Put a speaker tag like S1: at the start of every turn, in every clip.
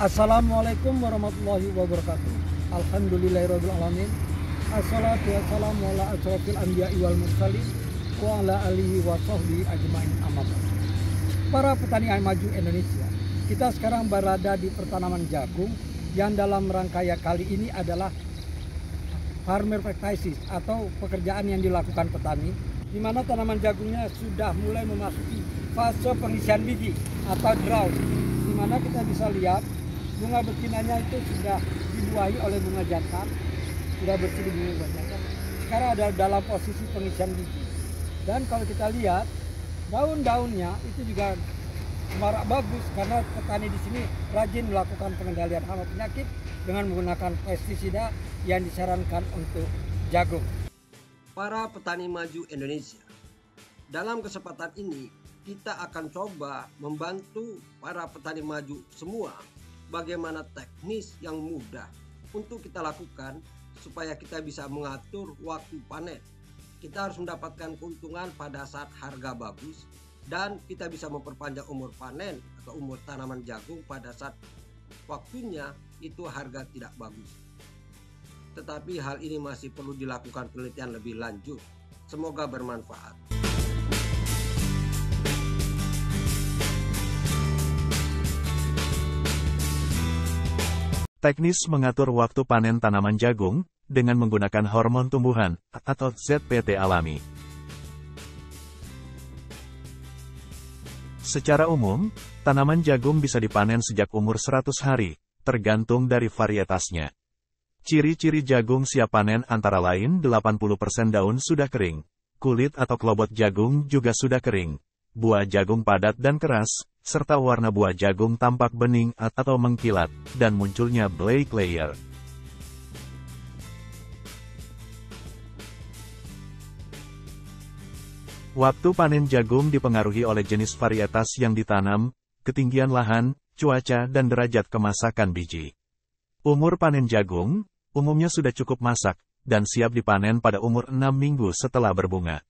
S1: Assalamualaikum warahmatullahi wabarakatuh. Alhamdulillahirabbil alamin. Assalatu wassalamu ala asyrofil anbiya'i wal mursalin wa ala alihi wa sahbihi ajmain amma ba'd. Para petani air maju Indonesia, kita sekarang berada di pertanaman jagung yang dalam rangkaian kali ini adalah farmer practices atau pekerjaan yang dilakukan petani, di mana tanaman jagungnya sudah mulai memasuki fase pengisian biji atau drought, di mana kita bisa lihat bunga betinanya itu sudah dibuahi oleh bunga jantan, sudah bersih di bunga jantan. Sekarang ada dalam posisi pengisian biji. Dan kalau kita lihat daun-daunnya itu juga semarak bagus karena petani di sini rajin melakukan pengendalian hama penyakit dengan menggunakan pestisida yang disarankan untuk jagung.
S2: Para petani maju Indonesia, dalam kesempatan ini kita akan coba membantu para petani maju semua bagaimana teknis yang mudah untuk kita lakukan supaya kita bisa mengatur waktu panen. Kita harus mendapatkan keuntungan pada saat harga bagus dan kita bisa memperpanjang umur panen atau umur tanaman jagung pada saat waktunya itu harga tidak bagus. Tetapi hal ini masih perlu dilakukan penelitian lebih lanjut. Semoga bermanfaat.
S3: Teknis mengatur waktu panen tanaman jagung dengan menggunakan hormon tumbuhan atau ZPT alami. Secara umum, tanaman jagung bisa dipanen sejak umur 100 hari, tergantung dari varietasnya. Ciri-ciri jagung siap panen antara lain 80% daun sudah kering, kulit atau klobot jagung juga sudah kering, buah jagung padat dan keras, serta warna buah jagung tampak bening atau mengkilat, dan munculnya black layer. Waktu panen jagung dipengaruhi oleh jenis varietas yang ditanam, ketinggian lahan, cuaca dan derajat kemasakan biji. Umur panen jagung umumnya sudah cukup masak dan siap dipanen pada umur 6 minggu setelah berbunga.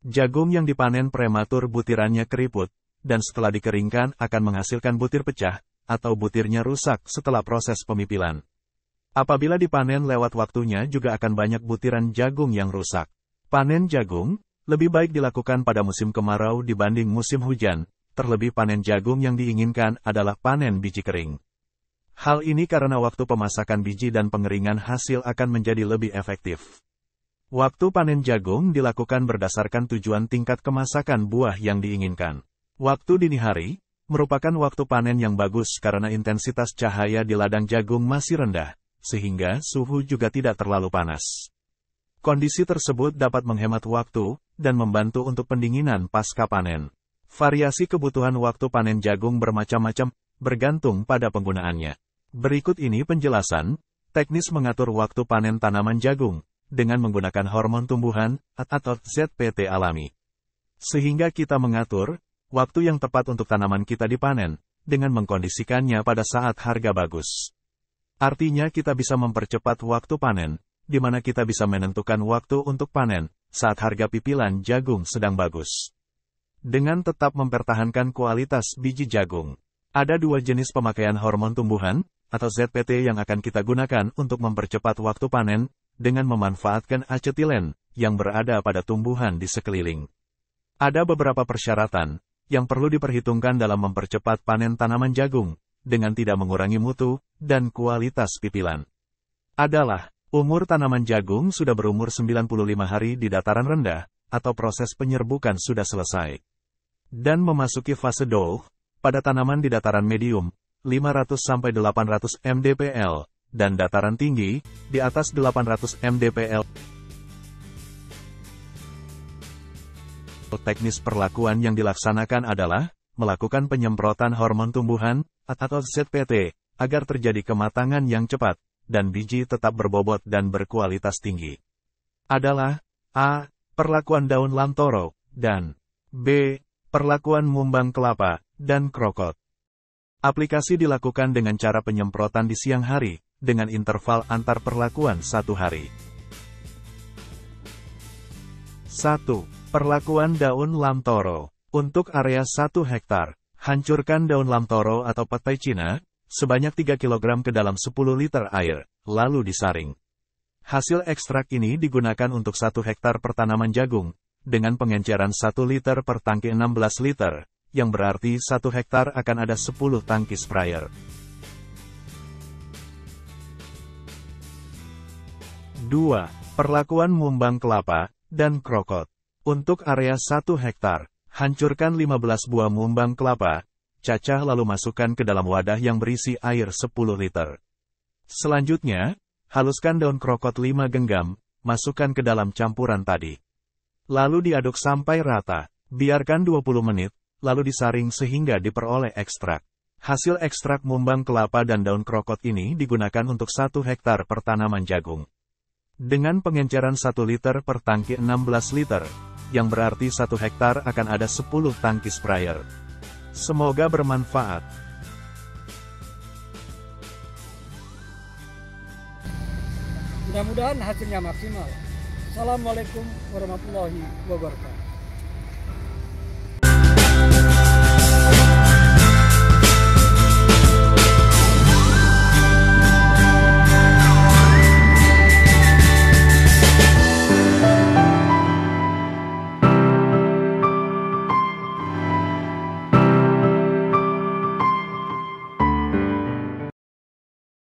S3: Jagung yang dipanen prematur butirannya keriput, dan setelah dikeringkan akan menghasilkan butir pecah, atau butirnya rusak setelah proses pemipilan. Apabila dipanen lewat waktunya juga akan banyak butiran jagung yang rusak. Panen jagung lebih baik dilakukan pada musim kemarau dibanding musim hujan, terlebih panen jagung yang diinginkan adalah panen biji kering. Hal ini karena waktu pemasakan biji dan pengeringan hasil akan menjadi lebih efektif. Waktu panen jagung dilakukan berdasarkan tujuan tingkat kemasakan buah yang diinginkan. Waktu dini hari merupakan waktu panen yang bagus karena intensitas cahaya di ladang jagung masih rendah, sehingga suhu juga tidak terlalu panas. Kondisi tersebut dapat menghemat waktu dan membantu untuk pendinginan pasca panen. Variasi kebutuhan waktu panen jagung bermacam-macam, bergantung pada penggunaannya. Berikut ini penjelasan teknis mengatur waktu panen tanaman jagung dengan menggunakan hormon tumbuhan atau ZPT alami. Sehingga kita mengatur waktu yang tepat untuk tanaman kita dipanen dengan mengkondisikannya pada saat harga bagus. Artinya kita bisa mempercepat waktu panen, di mana kita bisa menentukan waktu untuk panen saat harga pipilan jagung sedang bagus. Dengan tetap mempertahankan kualitas biji jagung. Ada dua jenis pemakaian hormon tumbuhan atau ZPT yang akan kita gunakan untuk mempercepat waktu panen dengan memanfaatkan asetilen yang berada pada tumbuhan di sekeliling. Ada beberapa persyaratan yang perlu diperhitungkan dalam mempercepat panen tanaman jagung dengan tidak mengurangi mutu dan kualitas pipilan. Adalah umur tanaman jagung sudah berumur 95 hari di dataran rendah, atau proses penyerbukan sudah selesai. Dan memasuki fase dough, pada tanaman di dataran medium, 500-800 mdpl, dan dataran tinggi, di atas 800 mdpl. Teknis perlakuan yang dilaksanakan adalah melakukan penyemprotan hormon tumbuhan, atau ZPT, agar terjadi kematangan yang cepat, dan biji tetap berbobot dan berkualitas tinggi. Adalah A. Perlakuan daun lamtoro, dan B. Perlakuan mumbang kelapa, dan krokot. Aplikasi dilakukan dengan cara penyemprotan di siang hari, dengan interval antar perlakuan 1 hari. 1. Perlakuan daun lamtoro. Untuk area 1 hektar, hancurkan daun lamtoro atau petai Cina, sebanyak 3 kg ke dalam 10 liter air, lalu disaring. Hasil ekstrak ini digunakan untuk 1 hektar pertanaman jagung, dengan pengenceran 1 liter per tangki 16 liter, yang berarti 1 hektar akan ada 10 tangki sprayer. 2. Perlakuan mumbang kelapa dan krokot. Untuk area 1 hektar, hancurkan 15 buah mumbang kelapa, cacah lalu masukkan ke dalam wadah yang berisi air 10 liter. Selanjutnya, haluskan daun krokot 5 genggam, masukkan ke dalam campuran tadi. Lalu diaduk sampai rata, biarkan 20 menit, lalu disaring sehingga diperoleh ekstrak. Hasil ekstrak mumbang kelapa dan daun krokot ini digunakan untuk 1 hektar pertanaman jagung. Dengan pengenceran 1 liter per tangki 16 liter, yang berarti 1 hektar akan ada 10 tangki sprayer. Semoga bermanfaat.
S1: Mudah-mudahan hasilnya maksimal. Assalamualaikum warahmatullahi wabarakatuh.